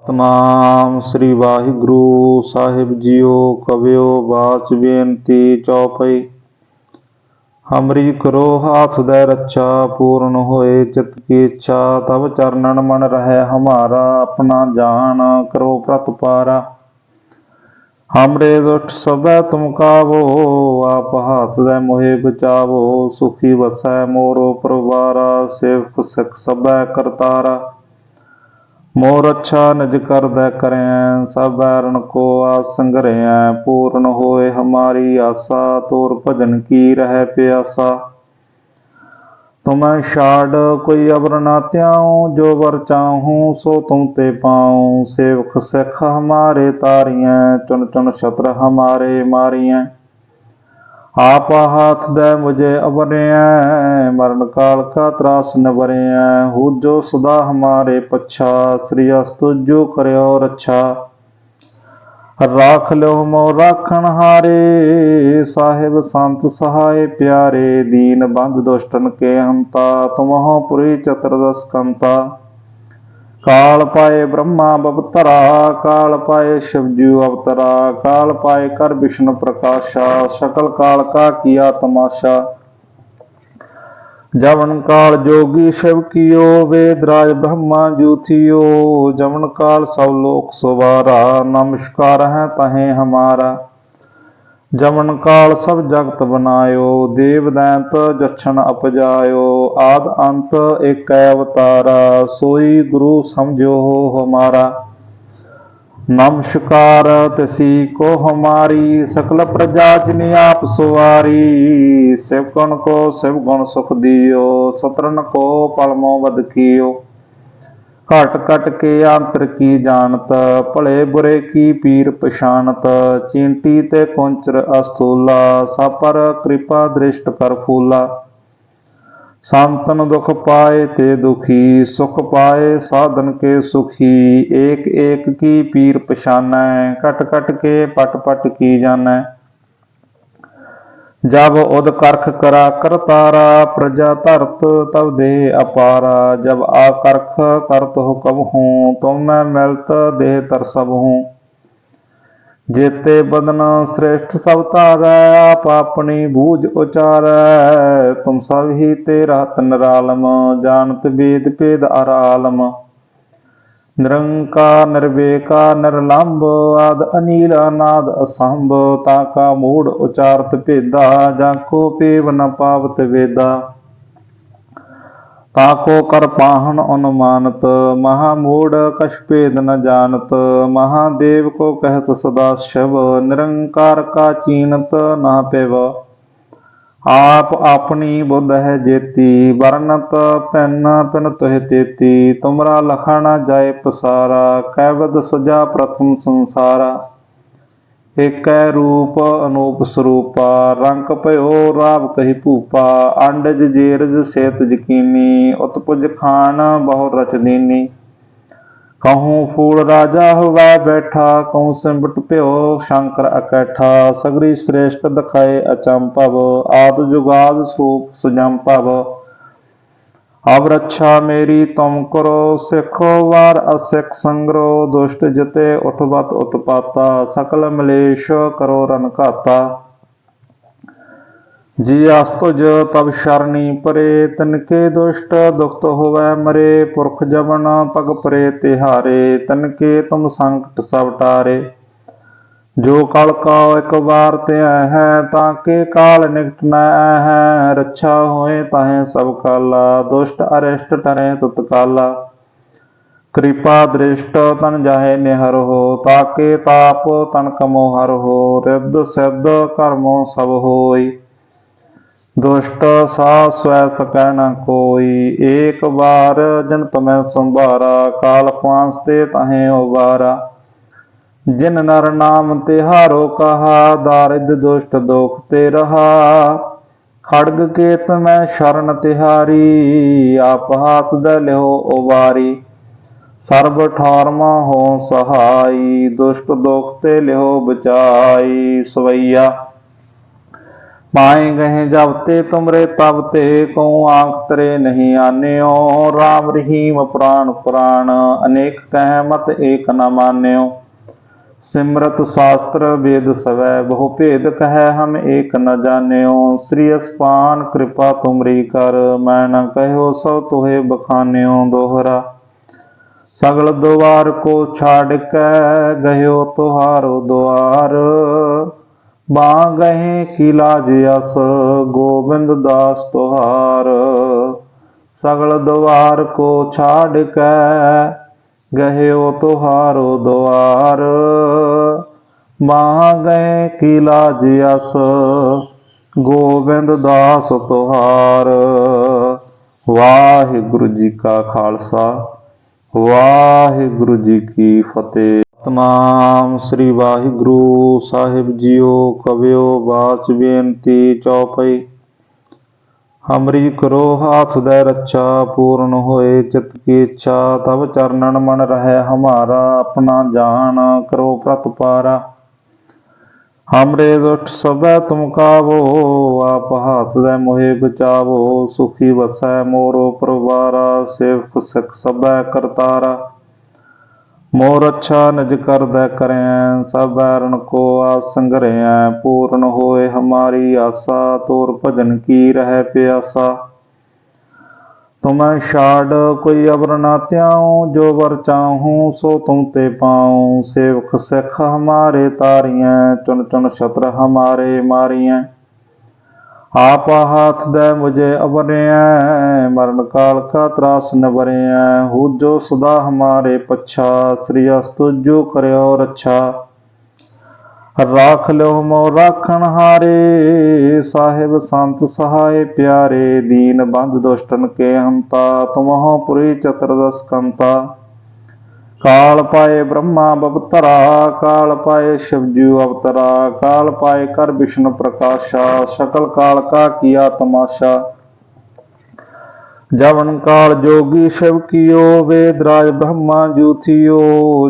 ਸਤਨਾਮ ਸ੍ਰੀ ਵਾਹਿਗੁਰੂ ਸਾਹਿਬ JIO. ਕਵਿਓ ਬਾਚ ਬੇਨਤੀ ਚੌਪਈ। ਹਮਰੀ ਕਰੋ ਹਾਥ ਦੈ ਰੱਛਾ, ਪੂਰਨ ਹੋਏ ਚਿਤ ਕੀ ਇੱਛਾ। ਤਬ ਚਰਨਨ ਮਨ ਰਹਿ ਹਮਾਰਾ, ਆਪਣਾ ਜਾਨ ਕਰੋ ਪ੍ਰਤਪਾਰਾ। हमरे दुष्ट सबै तुम कावो, आप हाथ दे मोहे बचावो। सुखी वसै मोरो परवारा, सेवक सिख सबै करतारा। मोर अच्छा निज कर दे करें, सब बैरन को आस संघरें। पूर्ण होए हमारी आशा, तोर भजन की रह प्यासा। तुम्हें छाड़ कोई अबर ना त्याऊं, जो वर चाहूं सो तुम ते पाऊं। सेवक सिख हमारे तारियें, चुन चुन छत्र हमारे मारियें। आप हाथ दे मुझे अबरें, मरण काल का त्रास न बरें। हूजो सदा हमारे पच्छा, श्री अस्तु जो करयो रच्छा। राख लो मोर राखण हारे, साहिब संत सहाय प्यारे। दीन बंध दुष्टन के हंता, तुमहो पुरी चतुर्दश कंता। काल पाए ब्रह्मा बवतरा, काल पाए शिवजू अवतरा। काल पाए कर विष्णु प्रकाशा, सकल काल का किया तमाशा। जवन काल जोगी शिव कियो, वेदराज ब्रह्मा जूथियो। जवन काल सब लोक सुवारा, नमस्कार है तहें हमारा। जवन काल सब जगत बनायो, देव दैंत जछन अपजायो। आद अंत एक अवतारा, सोई गुरु समझो हो हमारा। नमस्कार तिसी को हमारी, सकल प्रजा जिनि आप सुवारी। शिव गुण को शिव गुण सुख दियो, सतरन को पलमो वध कियो। घट घट के आंतर की जानत, भले बुरे की पीर पछानत। चींटी ते कुंचर अस्थूला, सब पर कृपा दृष्ट कर फूला। संतन दुख पाए ते दुखी, सुख पाए साधन के सुखी। एक एक की पीर पछानै, कट कट के पट पट की जानै। जब उद करख करा करतारा, प्रजा धरत तब देह अपारा। जब आकरख करत हुकम हूँ, तुम मैं मिलत देह तर सब हूँ। जेते बदन श्रेष्ठ सब तारै, आप अपनी बूझ उचारै। तुम सब ही ते रहत निरालम, जानत वेद भेद अर आलम। निरंकार निर्विकार निर्लंब, आद अनील अनाद असंभ। ताका मूढ़ उचारत भेदा, जाको पेव न पावत वेदा। ताको कर पाहन अनुमानत, महामूढ़ कछ भेद न जानत। महादेव को कहत सदा शिव, निरंकार का चीनत न पिव। आप अपनी बुध है जेती, बरनत पिन पिन तुह तेती। तुमरा लखन जाय पसारा, कैबद सजा प्रथम संसारा। एक रूप अनूप स्वरूपा, रंग भयो राव कही भूपा। अंडज जेरज सेत यकीनी, उत्पुज खान बहु रच दीनी। कहूँ फूल राजा हुआ बैठा, कहूँ सिमट प्यो शंकर अकैठा। सगरी श्रेष्ठ दखाए अचंभव, आद जुगाद स्वरूप सुजंभव। अब रक्षा मेरी तुम करो, सिखो वार असिख संग्रो। दुष्ट जिते उठबत उत्पाता, सकल मलेश करो रन घाता। जी अस्तुज तब शरणी परे, तिनके दुष्ट दुखत होवै मरे। पुरख जबन पग परे तिहारे, तिनके तुम संकट सब टारे। जो कल का एक बार ते है, ताके काल निकट न है। रक्षा होए ताहे सब काला, दुष्ट अरिष्ट टरे तत्काला। कृपा दृष्ट तन जाहे निहर हो, ताके ताप तन कमो हर हो। रिद्ध सिद्ध कर्मो सब होई, दुष्ट सा स्वै सकै न कोई। एक बार जिन तुम्हें संभारा, काल फांस ते ताहे उबारा। जिन नर नाम तिहारो कहा, दारिद दुष्ट दोख ते रहा। खड़ग केत में शरण तिहारी, आप हाथ दे लिहो उबारी। सर्ब ठारम हो सहाई, दुष्ट दोख ते लिहो बचाई। सवैया पाए गहे जावते तुमरे तबते को आंख तरे नहीं आन्यो। राम रहीम पुराण पुराण अनेक कह मत एक न मान्यो। सिमरत शास्त्र वेद सवै बहु भेद कह हम एक न जान्यो। श्री अस्पान कृपा तुमरी कर मैं न कहो सब तुहे बखान्यो। दोहरा सगल द्वार को छाड़ कै गयो तुहारो द्वार। बाँ गहे की लाज यस गोविंद दास तुहार। सगल द्वार को छाड़ कै गयो तुहारो द्वार। बाँ गए की लाज यस गोविंद दास तुहार। वाहिगुरु जी का खालसा वाहिगुरु जी की फतेह। सतनाम श्री वाहिगुरु साहिब जियो कवियो बाच बेनती चौपई। हमरी करो हाथ दे रक्षा पूर्ण होए चित की इच्छा। तब चरणन मन रहे हमारा अपना जान करो प्रतपारा। हमरे दुष्ट सब तुम कावो आप हाथ दे मोहे बचावो। सुखी वसै मोरो परवारा सेवक सिख सब करतारा। मोर अच्छा निज कर दे करें सब बैरन को आस संग्रह। पूर्ण होए हमारी आशा तोर भजन की रह प्यासा। तुम्हें छाड़ कोई अबर ना त्याऊं जो वर चाहूं सो तुम ते पाऊं। सेवक सिख हमारे तारियां चुन चुन छत्र हमारे मारियां। आप हाथ दे मुझे अबरिया मरण काल का त्रास न बरिया। हो जो सदा हमारे पच्छा श्री अस्तुजो करयो रक्षा। राख लो मोर राखण हारे साहिब संत सहाय प्यारे। दीन बंध दुष्टन के हंता तुमहो पुरी चतुर्दश कंता। काल पाए ब्रह्मा बवतरा काल पाए शिवजू अवतरा। काल पाए कर विष्णु प्रकाशा सकल काल का किया तमाशा। जवन काल जोगी शिव कियो वेदराज ब्रह्मा जू थियो।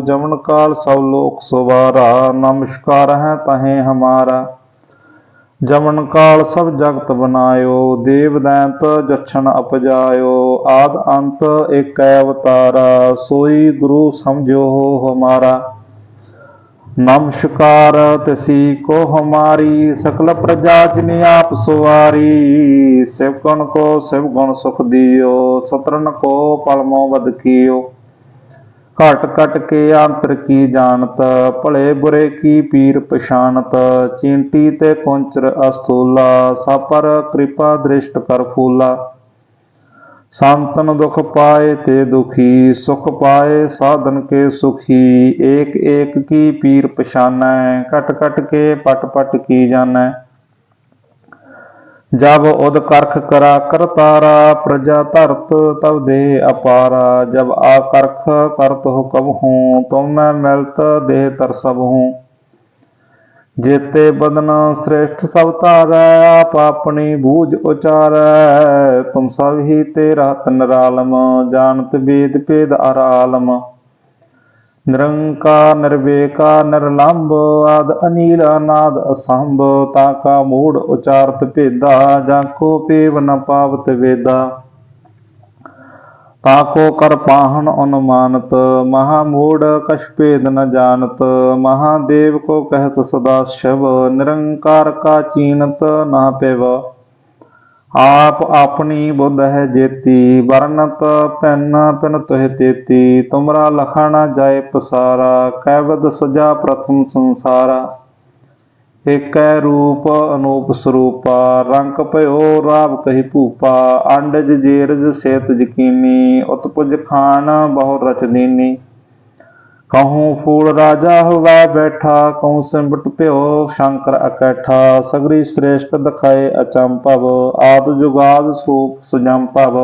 जवन काल सब लोक सुवारा नमस्कार है तहें हमारा। जमन काल सब जगत बनायो देव दैंत जक्षण अपजायो। आद अंत एक अवतारा सोई गुरु समझो हो हमारा। नमस्कार तिसी को हमारी सकल प्रजा जिनि आप सुवारी। शिव गुण को शिव गुण सुख दियो सतरन को पलमो वध कियो। घट घट के अंतर की जानत भले बुरे की पीर पछानत। चींटी ते कुंचर अस्थूला सब पर कृपा दृष्ट कर फूला। संतन दुख पाए ते दुखी सुख पाए साधन के सुखी। एक एक की पीर पछानै कट कट के पट पट की जानै। जब उद करख करा करतारा प्रजा धरत तब दे अपारा। जब आकरख करत हुकम हूँ तुम मैं मिलत देह तर सब हूँ। जेते बदन श्रेष्ठ सब तारै आप अपनी बूझ उचारै। तुम सब ही ते रहत निरालम जानत वेद भेद अर आलम। निरंकार निर्वेका निर्लंब आद अनील अनाद असंभ। ताका मूढ़ उचारत भेदा जाको पेव न पावत वेदा। ताको कर पाहन अनुमानत महामूढ़ कछ भेद न जानत। महादेव को कहत सदा शिव निरंकार का चीनत न पेव। आप अपनी बुध है जेती बरनत पैन पिन तुह तेती। तुमरा लखन जाय पसारा कैवद सजा प्रथम संसारा। एक रूप अनूप स्वरूपा रंग पयो राव कही भूपा। अंडज जेरज सेत यकीनी उत्पुज खान बहु रच दीनी। कहूँ फूल राजा हुआ बैठा कहूँ सिमट प्यो शंकर अकैठा। सगरी श्रेष्ठ दखाए अचंभव आद जुगाद स्वरूप सुजंभव।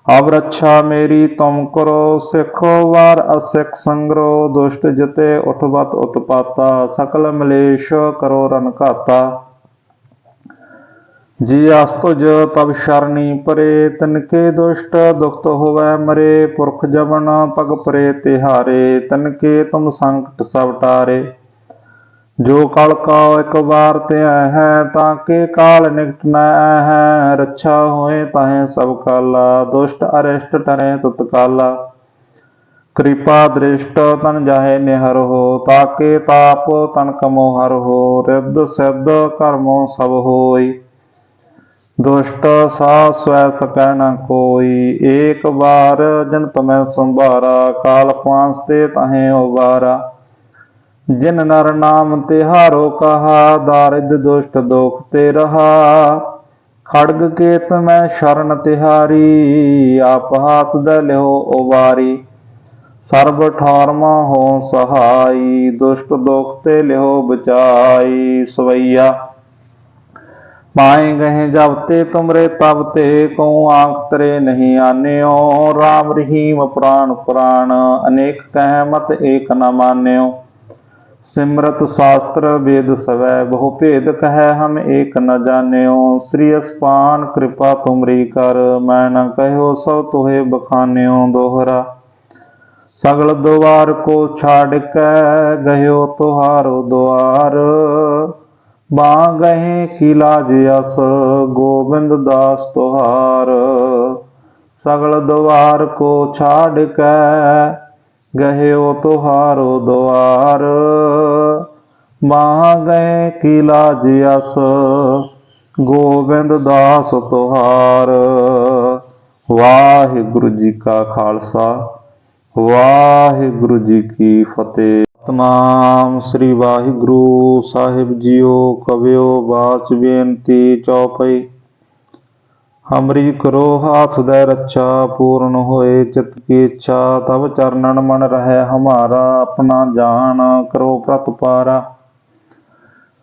अब रक्षा मेरी तुम करो सिखो वार असिख संग्रो। दुष्ट जिते उठबत उत्पाता सकल मलेश करो रन घाता। जी अस्तुज तब शरणी परे तिनके दुष्ट दुखत होवै मरे। पुरख जमन पग परे तिहारे तिनके तुम संकट सब टारे। जो कल का एक बार ते है, ताके काल निकट न है। रक्षा होए ताहे सब काला, दुष्ट अरिष्ट टरे तत्काला। कृपा दृष्ट तन जाहे निहर हो, ताके ताप तन कमो हर हो। रिद्ध सिद्ध कर्मो सब होई, दुष्ट सा स्वै सकै न कोई। एक बार जिन तुम्हें संभारा, काल फांस ते ताहे उबारा। जिन नर नाम तिहारो कहा, दारिद्र दुष्ट दोख ते रहा। खड़ग केत में शरण तिहारी, आप हाथ दे लिहो उबारी। सर्ब ठौरमा हो सहाई, दुष्ट दोख ते लिहो बचाई। सवैया पाए गहे जब ते तुमरे तब ते, कहूँ आंख तरे नहीं आन्यो। राम रहीम पुराण पुराण, अनेक कह मत एक न मान्यो। सिमरत शास्त्र वेद सवै, बहु भेद कह हम एक न जान्यो। श्री अस्पान कृपा तुमरी कर, मैं न कहो सब तुहे बखान्यो। दोहरा सगल द्वार को छाड़ कै, गयो तुहारो द्वार। बाँ गहे की लाज यस, गोविंद दास तुहार। सगल द्वार को छाड़ कै, गह्यो तुहारो द्वार। बाँ गए की लाज यस, गोविंद दास तुहार। वाहिगुरु जी का खालसा, वाहिगुरु जी की फतेह। सतनाम श्री वाहिगुरु साहिब जीओ। कवियो बाच बेनती चौपई। हमरी करो हाथ दे रक्षा, पूर्ण होए चित की इच्छा। तब चरणन मन रहे हमारा, अपना जान करो प्रतपारा।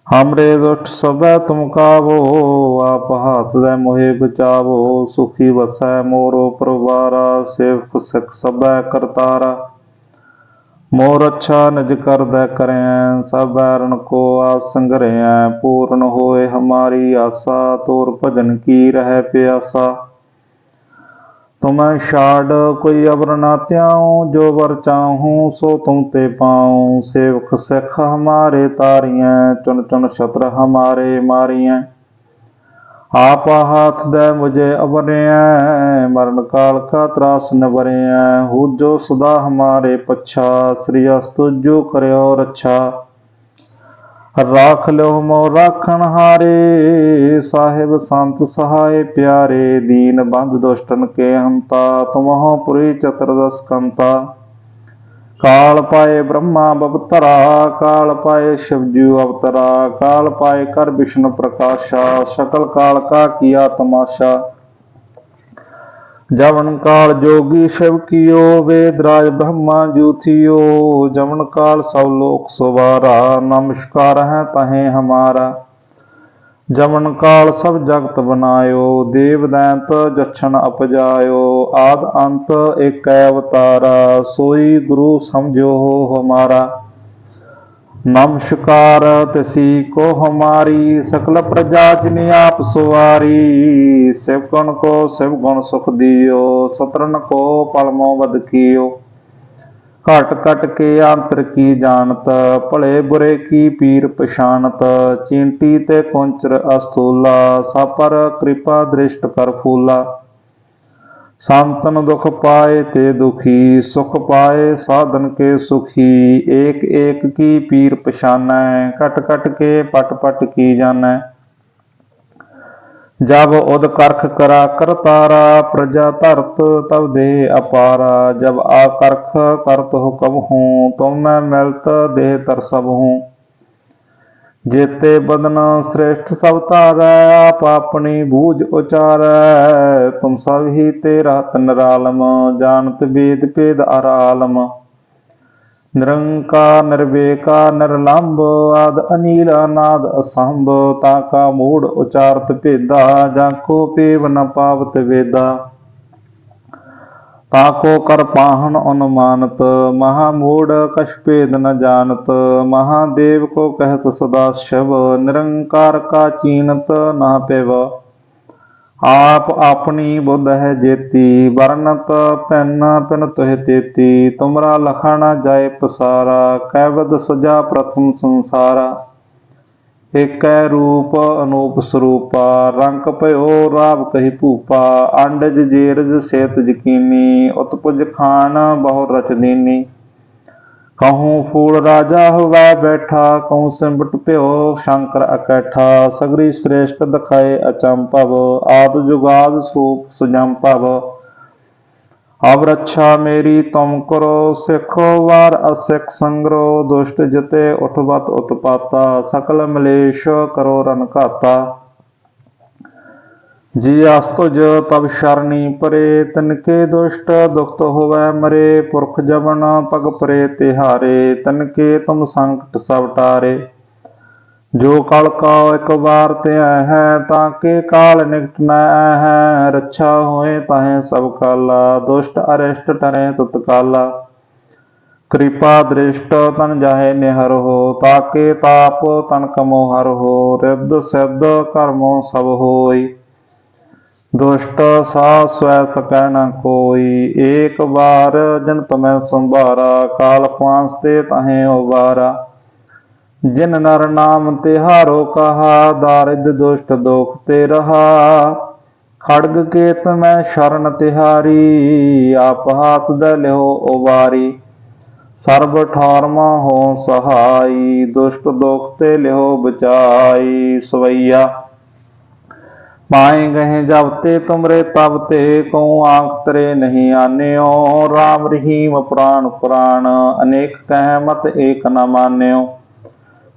हमरे दुष्ट सबे तुम कावो, आप हाथ दे मोहे बचावो। सुखी वसै मोरो परवारा, सेवक सिख सबे करतारा। मोर अच्छा निज कर दे करें, सब बैरन को आस संग्रह। पूर्ण होए हमारी आशा, तोर भजन की रह प्यासा। तुम्हें छाड़ कोई अबर ना त्याऊं, जो वर चाहूं सो तुम ते पाऊं। सेवक सिख हमारे तारियें, चुन चुन शत्रु हमारे मारियें। आप हाथ दे मुझे अबरें, मरण काल का त्रास न बरें। हो जो सदा हमारे पच्छा, श्री अस्तु जो करयो रक्षा। राख लो मोर राखण हारे, साहिब संत सहाय प्यारे। दीन बंध दुष्टन के हंता, तुम हो पुरी चतुर्दश कंता। काल पाए ब्रह्मा बवतरा, काल पाए शिवजू अवतरा। काल पाए कर विष्णु प्रकाशा, सकल काल का किया तमाशा। जवन काल जोगी शिव कियो, वेदराज ब्रह्मा जू थियो। जवन काल सब लोक सुवारा, नमस्कार है तहें हमारा। जमन काल सब जगत बनायो, देव दैंत जछन अपजायो। आद अंत एक अवतारा, सोई गुरु समझो हो हमारा। नमस्कार तिसी को हमारी, सकल प्रजा जिनि आप सुवारी। शिव गुण को शिव गुण सुख दियो, सतरन को पलमो वध कियो। घट घट के अंतर की जानत, भले बुरे की पीर पछानत। चींटी ते कुंचर अस्थूला, सब पर कृपा दृष्ट कर फूला। संतन दुख पाए ते दुखी, सुख पाए साधन के सुखी। एक एक की पीर पछानै, कट कट के पट पट की जानै। जब उद करख करा करतारा, प्रजा धरत तब दे अपारा। जब आकरख करत हुकम हूँ, तुम मैं मिलत देह तर सब हूँ। जेते बदन श्रेष्ठ सब तारै, आप अपनी बूझ उचारै। तुम सब ही तेरा निरालम, जानत वेद भेद अर आलम। निरंकार निर्विकार निर्लंब, आद अनील अनाद असंभ। ताका मूढ़ उचारत भेदा, जाको पेव न पावत वेदा। ताको कर पाहन अनुमानत, महामूढ़ कछ भेद न जानत। महादेव को कहत सदा शिव, निरंकार का चीनत न पेव। आप अपनी बुद्ध है जेती, बरनत पैन पिन तुह तेती। तुमरा लखा न जाए पसारा, कैवद सजा प्रथम संसारा। एकै रूप अनूप स्वरूपा, रंग पयो राव कही भूपा, अंडज जेरज सेत यकीनी, उत्पुज खान बहु रच दीनी। कहूँ फूल राजा हुआ बैठा, कहूँ सिमट प्यो शंकर अकैठा, सगरी श्रेष्ठ दखाए अचंपव, आद जुगाद स्वरूप सुजंपव। अब रक्षा मेरी तुम करो, सिखो वार असिख संग्रो, दुष्ट जिते उठबत उत्पाता, सकल मलेश करो रन घाता। जी अस्तुज तब शरणी परे, तिनके दुष्ट दुखत होवै मरे, पुरख जबन पग परे तिहारे, तिनके तुम संकट सब टारे। जो कल का एक बार ते है, ताके काल निकट न है, रक्षा होए ताहे सब काला, दुष्ट अरिष्ट टरे तत्काला। कृपा दृष्ट तन जाहे निहर हो, ताके ताप तन कमो हर हो, रिद्ध सिद्ध कर्मो सब होई, दुष्ट सा स्वै सकै न कोई। एक बार जिन तुम्हें संभारा, काल फांस ते ताहे उबारा। जिन नर नाम तिहारो कहा, दारिद्र दुष्ट दुख ते रहा, खड़ग केत में शरण तिहारी, आप हाथ दे लिहो उबारी। सर्ब ठौरमा हो सहाई, दुष्ट दुख ते लिहो बचाई। सवैया पाए गहे जब ते तुमरे तब ते, कहूँ आंख तरे नहीं आन्यो, राम रहीम पुराण पुराण, अनेक कह मत एक न मान्यो।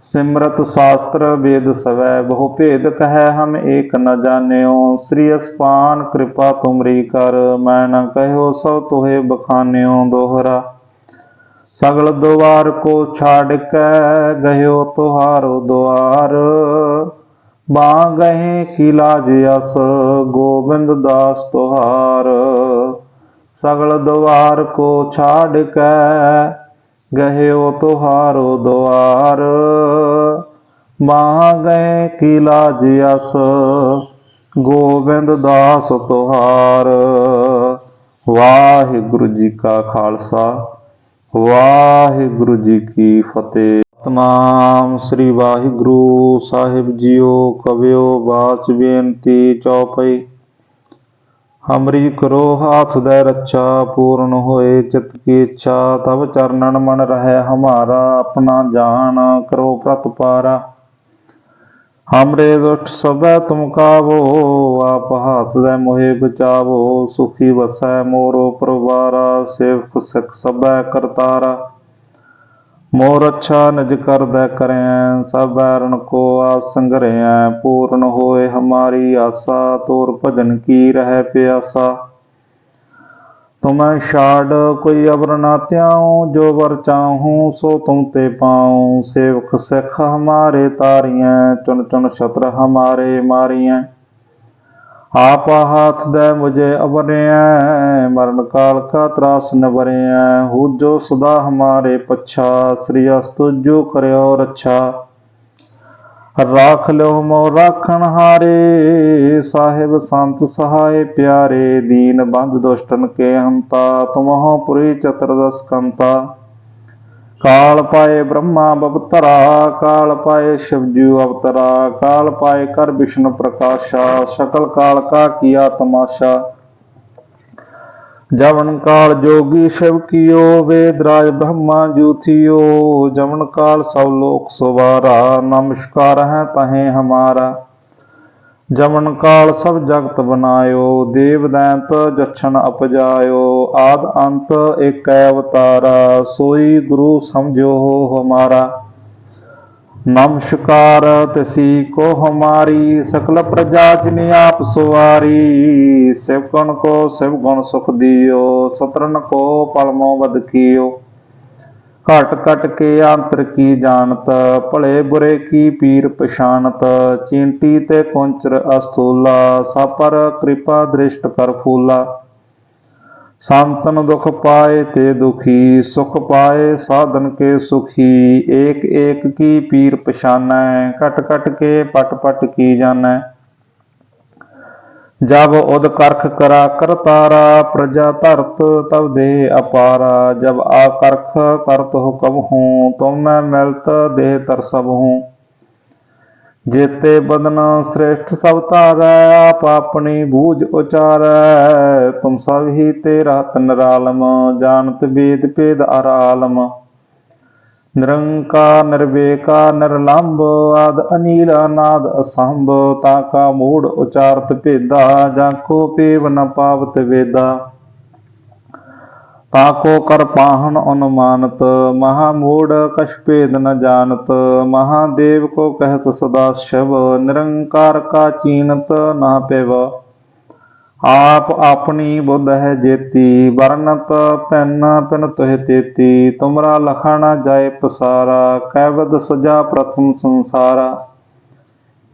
सिमरत शास्त्र वेद सवै, बहु भेद कह हम एक न जान्यो। श्री अस्पान कृपा तुमरी कर, मैं न कहो सो तुहे बखान्यो। दोहरा सगल द्वार को छाड़ कै, गयो तुहारो द्वार, बाँ गहे की लाज यस, गोविंद दास तुहार। सगल द्वार को छाड़ कै, गह्यो तुहारो द्वार, बाँ गए की लाज यस, गोविंद दास तुहार। वाहिगुरु जी का खालसा, वाहिगुरु जी की फतेह। सतनाम श्री वाहिगुरु साहिब जीओ। कवियो बाच बेनती चौपई। हमरी करो हाथ दे रक्षा, पूर्ण होए चित की इच्छा, तब चरणन मन रहे हमारा, अपना जान करो प्रतपारा। हमरे दुष्ट सबै तुम कावो, आप हाथ दे मोहे बचावो, सुखी वसै मोरो परवारा, सेवक सिख सबै करतारा। मोर अच्छा निज कर दे करें, सब बैरन को आस संघरें, पूर्ण होए हमारी आशा, तोर भजन की रह प्यासा। तुम्हें छाड़ कोई अबर ना त्याऊं, जो वर चाहूं सो तुम ते पाऊं। सेवक सिख हमारे तारियें, चुन चुन छत्र हमारे मारियें। आप हाथ दे मुझे अबरें, मरण काल का त्रास न बरें। हूजो सदा हमारे पच्छा, श्री अस्तुजो करयो रक्षा। राख लो मोर राखण हारे, साहिब संत सहाय प्यारे। दीन बंध दुष्टन के हंता, तुमहो पुरी चतुर्दश कंता। काल पाए ब्रह्मा बवतरा, काल पाए शिवजू अवतरा। काल पाए कर विष्णु प्रकाशा, सकल काल का किया तमाशा। जवन काल जोगी शिव कियो, वेदराज ब्रह्मा जू थियो। जवन काल सब लोक सुवारा, नमस्कार है तहें हमारा। जमन काल सब जगत बनायो, देव दैंत जछन अपजायो। आद अंत एक अवतारा, सोई गुरु समझो हो हमारा। नमस्कार तिसी को हमारी, सकल प्रजा जिनि आप सुवारी। शिव गुण को शिव गुण सुख दियो, सतरन को पलमो वध कियो। घट घट के आंतर की जानत, भले बुरे की पीर पछानत। चींटी ते कुंचर अस्थूला, सब पर कृपा दृष्ट कर फूला। संतन दुख पाए ते दुखी, सुख पाए साधन के सुखी। एक एक की पीर पछानै, कट कट के पट पट की जानै। जब उद करख करा कर तारा, प्रजा धरत तब देह अपारा। जब आकर्ख करत हुकम हूँ, तुम मैं मिलत देह तर सब हूँ। जेते बदन श्रेष्ठ सब तारै, आप अपनी बूझ उचारै। तुम सब ही तेरा तनरालम, जानत वेद भेद अर आलम। निरंकार निर्विकार निर्लंब, आद अनील अनाद असंभ। ताका मूढ़ उचारत भेदा, जाको पेव न पावत वेदा। ताको कर पाहन अनुमानत, महामूढ़ कछ भेद न जानत। महादेव को कहत सदा शिव, निरंकार का चीनत न पेव। आप अपनी बुध है जेती, बरनत पैन पिन तुह तेती। तुमरा लखन जाय पसारा, कैवद सजा प्रथम संसारा।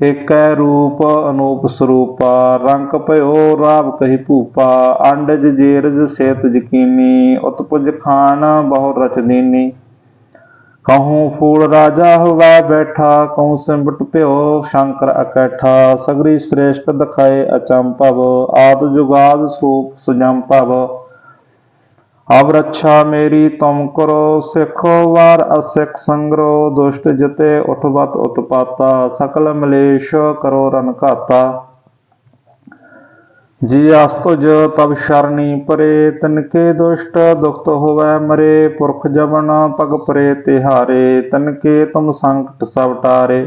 एक रूप अनूप स्वरूपा, रंग पयो राव कही भूपा। अंडज जेरज सेत यकीनी, उत्पुज खान बहु रच दीनी। कहूँ फूल राजा हुआ बैठा, कहूँ सिमट प्यो शंकर अकैठा। सगरी श्रेष्ठ दखाए अचंपव, आद जुगाद स्वरूप सुजंपव। अब रक्षा मेरी तुम करो, सिखो वार असिख संग्रो। दुष्ट जिते उठबत उत्पाता, सकल मलेश करो रन घाता। जी अस्तुज तब शरणी परे, तिनके दुष्ट दुखत होवै मरे। पुरख जबन पग परे तिहारे, तिनके तुम संकट सब टारे।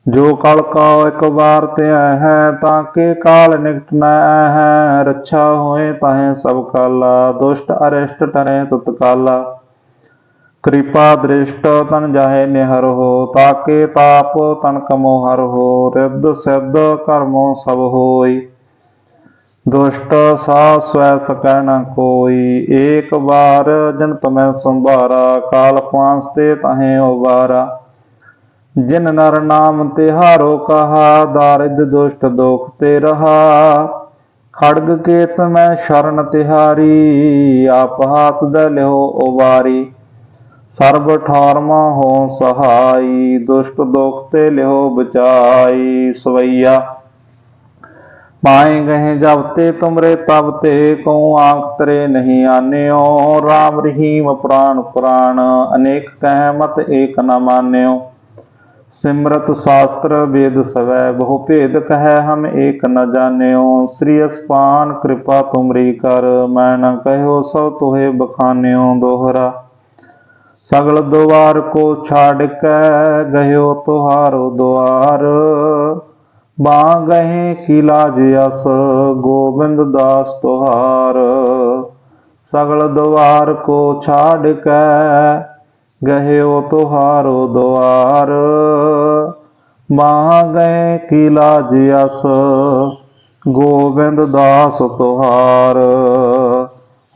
जो कल का एक बार त्या है, ताके काल निकट न है। रक्षा होए ताहे सब काला, दुष्ट अरिष्ट टरे तत्काला। कृपा दृष्ट तन जाहे निहर हो, ताके ताप तन कमो हर हो। रिद्ध सिद्ध कर्मो सब होई, दुष्ट सा स्वै सकै न कोई। एक बार जिन तुम्हें संभारा, काल फांसते ताहे उबारा। जिन नर नाम तिहारो कहा, दारिद्र दुष्ट दुख ते रहा। खड़ग केत में शरण तिहारी, आप हाथ दे लिहो उबारी। सर्व ठौरमा हो सहाई, दुष्ट दुख ते लिहो बचाई। सवैया पाए गहे जब ते तुमरे तब ते, कहूँ आंख तरे नहीं आन्यो। राम रहीम पुराण पुराण, अनेक कह मत एक न मान्यो। सिमरत शास्त्र वेद सवै, बहु भेद कह हम एक न जान्यो। श्री अस्पान कृपा तुमरी कर, मैं न कहो सो तुहे बखान्यो। दोहरा सगल द्वार को छाड़ कै, गयो तुहारो द्वार। बाँ गहे की लाज यस, गोविंद दास तुहार। सगल द्वार को छाड़ कै, गयो तुहारो द्वार। बाँ गए की लाज यस, गोविंद दास तुहार।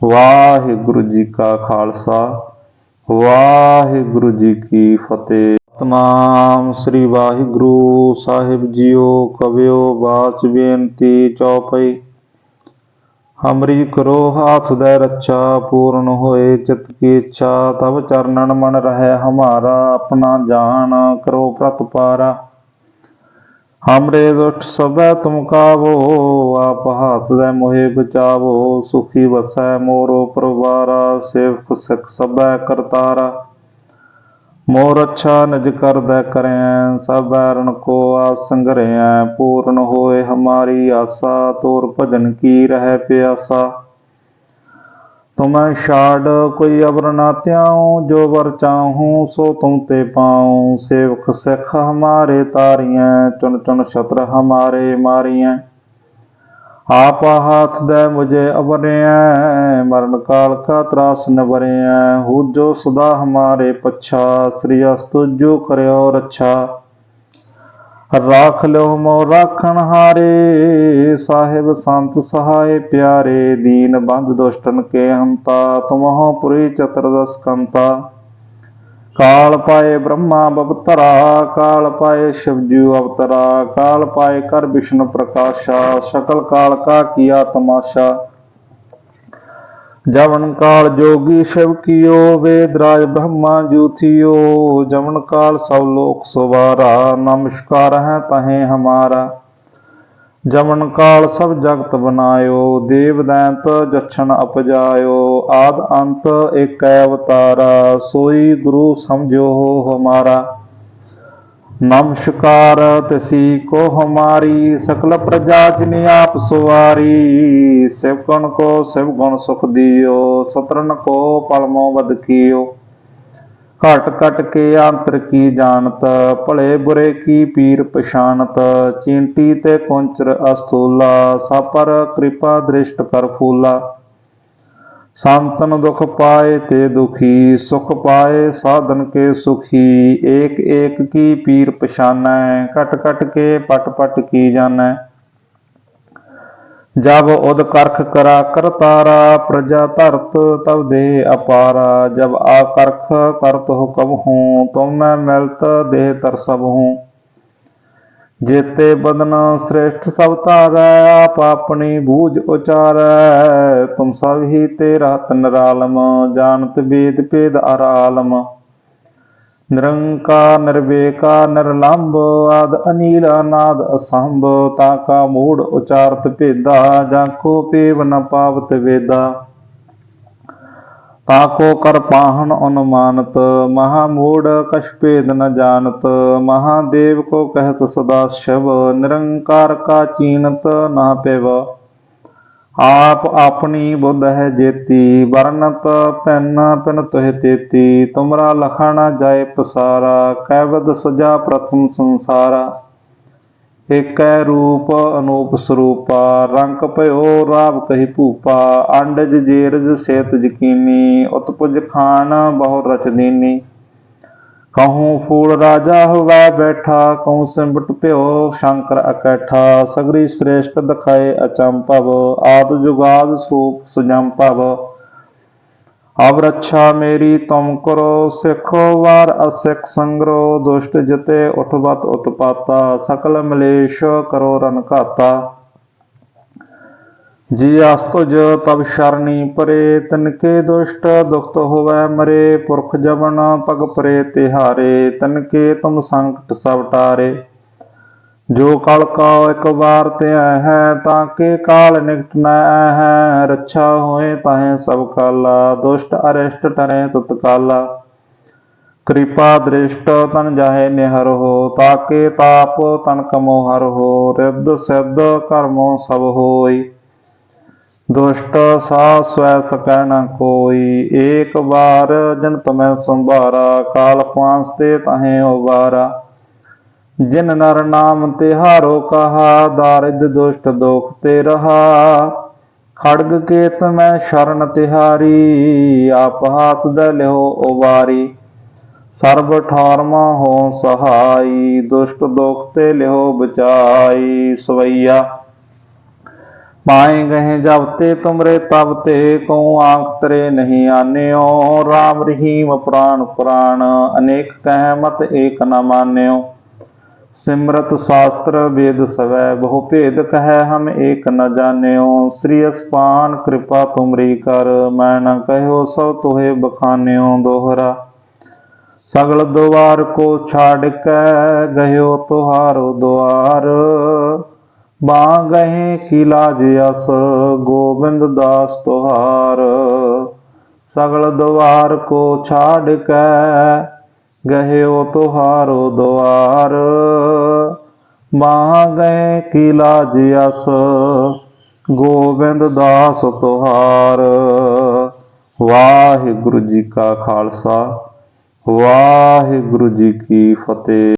वाहिगुरु जी का खालसा, वाहिगुरु जी की फतेह। सतनाम श्री वाहिगुरु साहिब जीओ। कवियो बाच बेनती चौपई। हमरी करो हाथ दे रक्षा, पूर्ण होए चित की इच्छा। तब चरणन मन रहे हमारा, अपना जान करो प्रतपारा। हमरे दुष्ट सब तुम कावो, आप हाथ दे मोहे बचावो। सुखी बसै मोरो परवारा, सेवक सिख सब करतारा। मोर अच्छा निज कर दे करें, सब बैरन को आस संगरें। पूर्ण होए हमारी आशा, तोर भजन की रह प्यासा। तुम्हें छाड़ कोई अबर ना त्याऊं, जो वर चाहूं सो तुम ते पाऊं। सेवक सिख हमारे तारियें, चुन चुन शत्र हमारे मारियें। आप हाथ दे मुझे अबरें, मरण काल का त्रास न बरें। जो सदा हमारे पच्छा, श्री अस्तुजो करयो रक्षा। राख लो मोर राखण हारे, साहिब संत सहाय प्यारे। दीन बंध दुष्टन के हंता, तुमहो पुरी चतुर्दश कंता। काल पाए ब्रह्मा बवतरा, काल पाए शिवजू अवतरा। काल पाए कर विष्णु प्रकाशा, सकल काल का किया तमाशा। जवन काल जोगी शिव कियो, वेदराज ब्रह्मा जू थियो। जवन काल सब लोक सुवारा, नमस्कार है तहें हमारा। जमन काल सब जगत बनायो, देव दैंत जछन अपजायो। आद अंत एक अवतारा, सोई गुरु समझो हो हमारा। नमस्कार तिसी को हमारी, सकल प्रजा जिनि आप सुवारी। शिवगुण को शिवगुण सुख दियो, सतरन को पलमो बद कियो। घट घट के आंतर की जानत, भले बुरे की पीर पछानत। चींटी ते कुंचर अस्थूला, सापर कृपा दृष्ट कर फूला। संतन दुख पाए ते दुखी, सुख पाए साधन के सुखी। एक एक की पीर पछानै, कट कट के पट पट की जानै। जब उद करख करा करतारा, प्रजा धरत तब देह अपारा। जब आकर्ख करत हुक्म हूँ, तुम मैं मिलत देह तर सब हूँ। जेते बदन श्रेष्ठ सब तारै, आप अपनी बूझ उचारै। तुम सब ही तेरा निरालम, जानत वेद भेद अर आलम। निरंकार निर्विकार निर्लंब, आद अनील अनाद असंभ। ताका मूढ़ उचारत भेदा, जाको पेव न पावत वेदा। ताको कर पाहन अनुमानत, महामूढ़ कछ भेद न जानत। महादेव को कहत सदा शिव, निरंकार का चीनत न पेव। आप अपनी बुध है जेती, बरनत पैन पिन तुह तेती। तुमरा लखन जाय पसारा, कैबद सजा प्रथम संसारा। एक रूप अनूप स्वरूपा, रंग भयो राव कही भूपा। अंडज जेरज सेत यकीनी, उत्पुज खान बहु रच दीनी। कहूँ फूल राजा हुआ बैठा, कहूँ सिमट प्यो शंकर अकैठा। सगरी श्रेष्ठ दखाए अचंपव, आद जुगाद स्वरूप सुजंपव। अब रक्षा मेरी तुम करो, सिखो वार असिख संग्रो। दुष्ट जिते उठबत उत्पाता, सकल मलेश करो रन घाता। जी अस्तुज तब शरणी परे, तिनके दुष्ट दुखत होवै मरे। पुरख जबन पग परे तिहारे, तिनके तुम संकट सब टारे। जो कल का एक बार त्या है, ताके काल निकट न है। रक्षा होए ताहे सब काला, दुष्ट अरिष्ट टरे तत्काला। कृपा दृष्ट तन जाहे निहर हो, ताके ताप तन कमो हर हो। रिद्ध सिद्ध कर्मो सब होई, दुष्ट सा स्वै सकै न कोई। एक बार जन तुम्हें संभारा, काल फांसते तहें उबारा। जिन नर नाम तिहारो कहा, दारिद्र दुष्ट दुख ते रहा। खड़ग के तुम्हें शरण तिहारी, आप हाथ दे लिहो उबारी। सर्ब ठारमा हो सहाई, दुष्ट दुख ते लिहो बचाई। सवैया पाए गहे जब ते तुमरे तब ते, कहूँ आंख तरे नहीं आन्यो। राम रहीम पुराण पुराण, अनेक कह मत एक न मान्यो। सिमरत शास्त्र वेद सवै, बहु भेद कह हम एक न जान्यो। श्री अस्पान कृपा तुमरी कर, मैं न कहो सब तुहे बखान्यो। दोहरा सगल द्वार को छाड़ कै, गयो तुहारो द्वार। बांगहे की लाज यस, गोविंद दास तुहार। सगल द्वार को छाड़ कै, गयो तुहारो द्वार। बांगहे की लाज यस, गोविंद दास तुहार। वाहिगुरु जी का खालसा, वाहिगुरु जी की फतेह।